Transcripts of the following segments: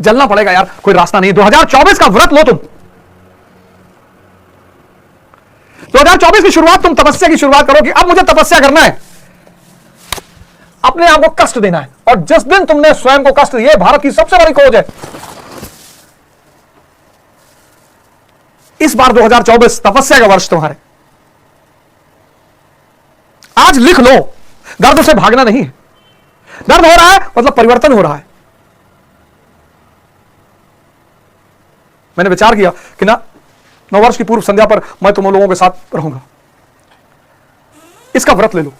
जलना पड़ेगा यार, कोई रास्ता नहीं। 2024 का व्रत लो तुम। 2024 की शुरुआत तुम तपस्या की शुरुआत करो कि अब मुझे तपस्या करना है, अपने आप को कष्ट देना है। और जिस दिन तुमने स्वयं को कष्ट दिया, भारत की सबसे बड़ी खोज है, इस बार 2024 तपस्या का वर्ष तुम्हारे। आज लिख लो, दर्द से भागना नहीं है। दर्द हो रहा है मतलब परिवर्तन हो रहा है। मैंने विचार किया कि ना, नववर्ष की पूर्व संध्या पर मैं तुम लोगों के साथ रहूंगा। इसका व्रत ले लो,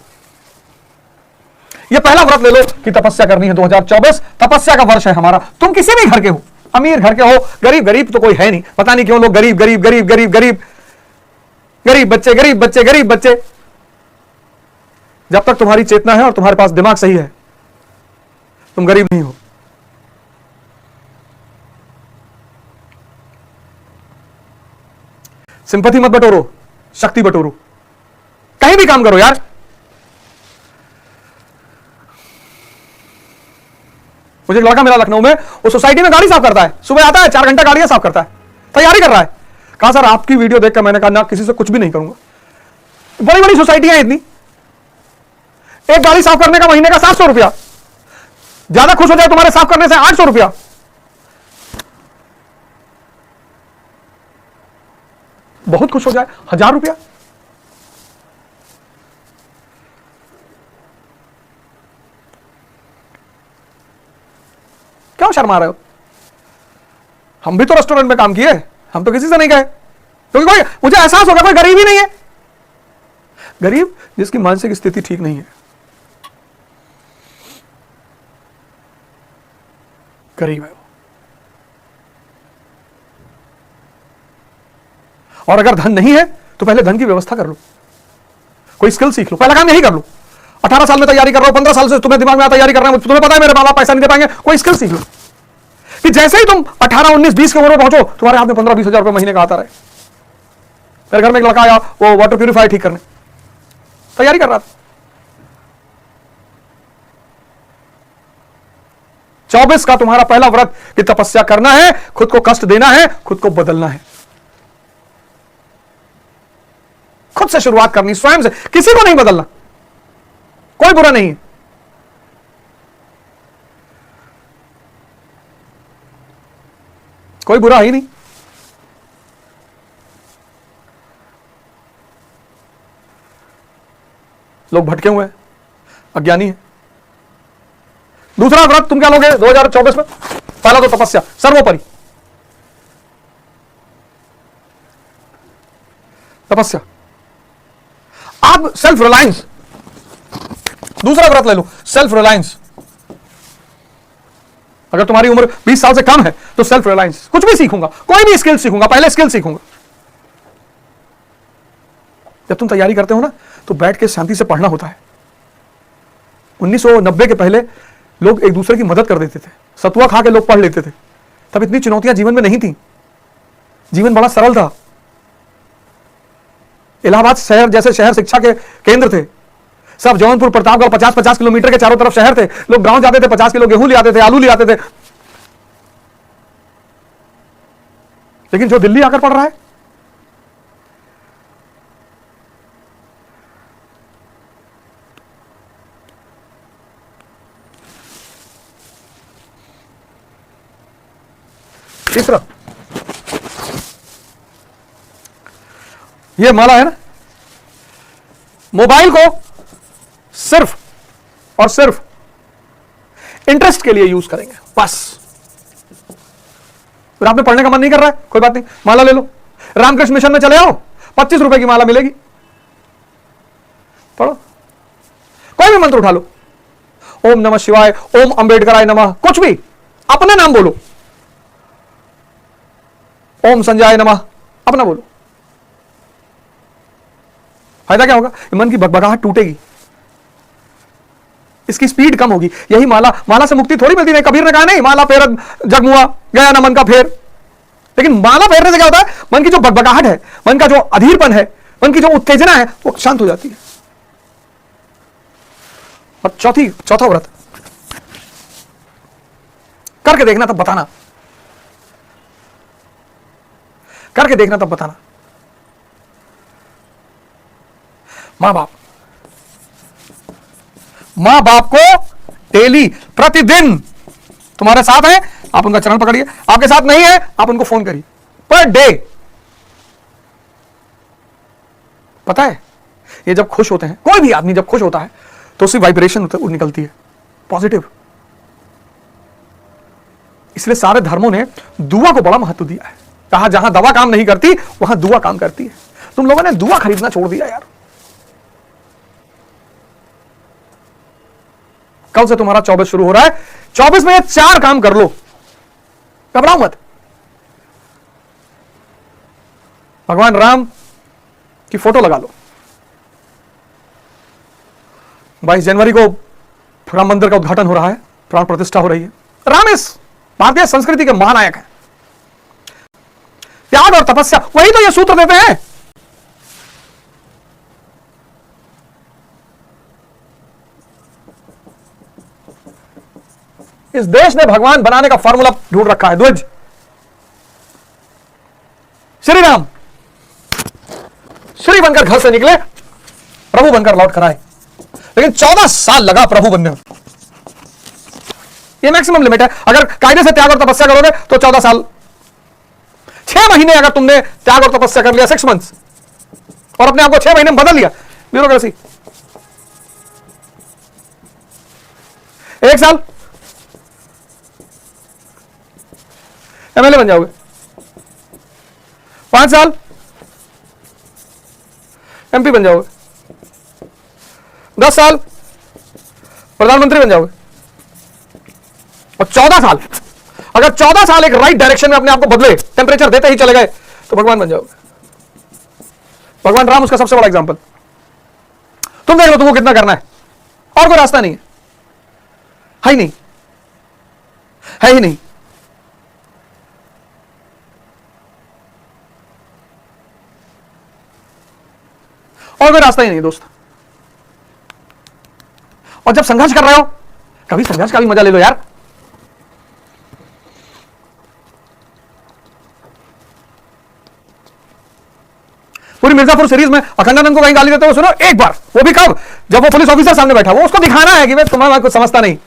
यह पहला व्रत ले लो कि तपस्या करनी है। 2024 तपस्या का वर्ष है हमारा। तुम किसी भी घर के हो, अमीर घर के हो, गरीब, गरीब तो कोई है नहीं, पता नहीं क्यों लोग गरीब गरीब गरीब गरीब गरीब, गरीब बच्चे गरीब बच्चे गरीब बच्चे। जब तक तुम्हारी चेतना है और तुम्हारे पास दिमाग सही है, तुम गरीब नहीं हो। सिंपैथी मत बटोरो, शक्ति बटोरो। कहीं भी काम करो यार। मुझे एक लड़का मिला लखनऊ में, वो सोसाइटी में गाड़ी साफ करता है। सुबह आता है, 4 घंटा गाड़ियां साफ करता है, तैयारी कर रहा है। कहा सर आपकी वीडियो देखकर मैंने कहा ना, किसी से कुछ भी नहीं करूंगा। बड़ी बड़ी सोसाइटियां इतनी, एक गाड़ी साफ करने का महीने का 700 रुपया। ज्यादा खुश हो जाए तुम्हारे साफ करने से 800 रुपया। बहुत खुश हो जाए 1000 रुपया। क्यों शर्मा रहे हो? हम भी तो रेस्टोरेंट में काम किए, हम तो किसी से नहीं गए। क्योंकि कोई, मुझे एहसास होगा कोई गरीब ही नहीं है। गरीब जिसकी मानसिक स्थिति ठीक नहीं है, गरीब है वो। और अगर धन नहीं है तो पहले धन की व्यवस्था कर लो, कोई स्किल सीख लो। पहला काम यही कर लो। 18 साल में तैयारी कर रहा हूं, 15 साल से तुम्हें दिमाग में तैयारी कर रहा हूं, तुम्हें पता है मेरे माँ बाप पैसा नहीं दे पाएंगे, कोई स्किल सीख लो कि जैसे ही तुम 18, 19, 20 की उम्र में पहुंचो, तुम्हारे हाथ में 15-20 हजार रुपए महीने का आता रहे। मेरे घर में एक लड़का आया, वो वाटर प्यूरिफायर ठीक करने तैयारी कर रहा था। 24 का तुम्हारा पहला व्रत कि तपस्या करना है, खुद को कष्ट देना है, खुद को बदलना है। खुद से शुरुआत करनी, स्वयं से, किसी को नहीं बदलना। कोई बुरा नहीं है। कोई बुरा ही नहीं। लोग भटके हुए हैं, अज्ञानी है। दूसरा व्रत तुम क्या लोगे 2024 में? पहला तो तपस्या सर्वोपरि, तपस्या। आप सेल्फ रिलायंस, दूसरा व्रत ले लो, सेल्फ रिलायंस। अगर तुम्हारी उम्र 20 साल से कम है तो सेल्फ रिलायंस। कुछ भी सीखूंगा, कोई भी स्किल सीखूंगा, पहले स्किल सीखूंगा। जब तुम तैयारी करते हो ना, तो बैठ के शांति से पढ़ना होता है। 1990 के पहले लोग एक दूसरे की मदद कर देते थे, सतुआ खा के लोग पढ़ लेते थे। तब इतनी चुनौतियां जीवन में नहीं थी, जीवन बड़ा सरल था। इलाहाबाद शहर जैसे शहर शिक्षा के केंद्र थे। सब जौनपुर, प्रतापगढ़ 50-50 किलोमीटर के चारों तरफ शहर थे। लोग गांव जाते थे, 50 किलो गेहूं ले आते थे, आलू ले आते थे। लेकिन जो दिल्ली आकर पढ़ रहा है, तीसरा, ये माला है ना, मोबाइल को सिर्फ और सिर्फ इंटरेस्ट के लिए यूज करेंगे, बस। फिर आपने पढ़ने का मन नहीं कर रहा है, कोई बात नहीं, माला ले लो। रामकृष्ण मिशन में चले आओ, 25 रुपए की माला मिलेगी, पढ़ो। कोई भी मंत्र उठा लो, ओम नमः शिवाय, ओम अंबेडकराय नमः, कुछ भी, अपना नाम बोलो। ओम संजय नमः, अपना बोलो। फायदा क्या होगा? मन की बकबकाहट टूटेगी, इसकी स्पीड कम होगी। यही माला से मुक्ति थोड़ी मिलती नहीं। कबीर ने कहा नहीं, माला फेर जगमुआ गया ना मन का फेर। लेकिन माला फेरने से क्या होता है? मन की जो बकबकाहट है, मन का जो अधीरपन है, मन की जो उत्तेजना है, वो शांत हो जाती है। और चौथा व्रत करके देखना, तब बताना करके देखना, तब बताना। मां बाप को डेली, प्रतिदिन तुम्हारे साथ है, आप उनका चरण पकड़िए। आपके साथ नहीं है, आप उनको फोन करिए पर डे। पता है, ये जब खुश होते हैं, कोई भी आदमी जब खुश होता है तो उसकी वाइब्रेशन निकलती है पॉजिटिव। इसलिए सारे धर्मों ने दुआ को बड़ा महत्व दिया है। कहा जहां दवा काम नहीं करती वहां दुआ काम करती है। तुम लोगों ने दुआ खरीदना छोड़ दिया यार। कल से तुम्हारा 24 शुरू हो रहा है। 24 में 4 काम कर लो, घबराओ मत। भगवान राम की फोटो लगा लो। 22 जनवरी को राम मंदिर का उद्घाटन हो रहा है, प्राण प्रतिष्ठा हो रही है। राम इस भारतीय संस्कृति के महानायक हैं। त्याग और तपस्या, वही तो ये सूत्र देते हैं। इस देश ने भगवान बनाने का फॉर्मूला ढूंढ रखा है। ध्वज, श्री राम श्री बनकर घर से निकले, प्रभु बनकर लौट कर आए, लेकिन 14 साल लगा प्रभु बनने में। ये मैक्सिमम लिमिट है। अगर कायदे से त्याग और तपस्या करोगे तो 14 साल। 6 महीने अगर तुमने त्याग और तपस्या कर लिया, 6 मंथ्स, और अपने आप को 6 महीने में बदल लिया, ब्यूरोक्रेसी। 1 साल एमएलए बन जाओगे। 5 साल एमपी बन जाओगे। 10 साल प्रधानमंत्री बन जाओगे। और 14 साल, अगर 14 साल एक राइट डायरेक्शन में अपने आप को बदले, टेम्परेचर देते ही चले गए, तो भगवान बन जाओगे। भगवान राम उसका सबसे बड़ा एग्जांपल। तुम देख लो तुमको कितना करना है, और कोई रास्ता नहीं है ही नहीं, है ही नहीं। और कोई रास्ता ही नहीं दोस्त। और जब संघर्ष कर रहे हो, कभी संघर्ष का भी मजा ले लो यार। पूरी मिर्जापुर सीरीज में अखंडानंद को कहीं गाली देते हुए सुनो एक बार, वो भी कब, जब वो पुलिस ऑफिसर सामने बैठा, वो उसको दिखाना है कि भाई तुम्हारा कुछ समझता नहीं।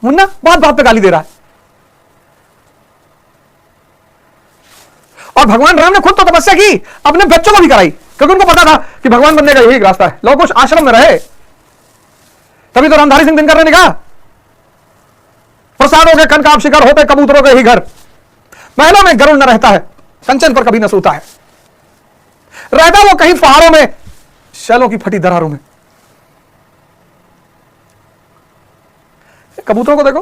मुन्ना बात बात पे गाली दे रहा है। और भगवान राम ने खुद तो तपस्या की, अपने बच्चों को भी कराई, क्योंकि उनको पता था कि भगवान बनने का यही रास्ता है। लोग कुछ आश्रम में रहे, तभी तो रामधारी सिंह दिनकर ने कहा, प्रसादों के कनकाब शिखर होते कबूतरों के ही घर, महलों में गरुड़ न रहता है, कंचन पर कभी न सोता है, रहता वो कहीं पहाड़ों में, शैलों की फटी दरारों में। कबूतरों को देखो,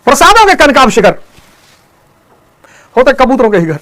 प्रसादों के कनकाब शिखर होते कबूतरों के ही घर।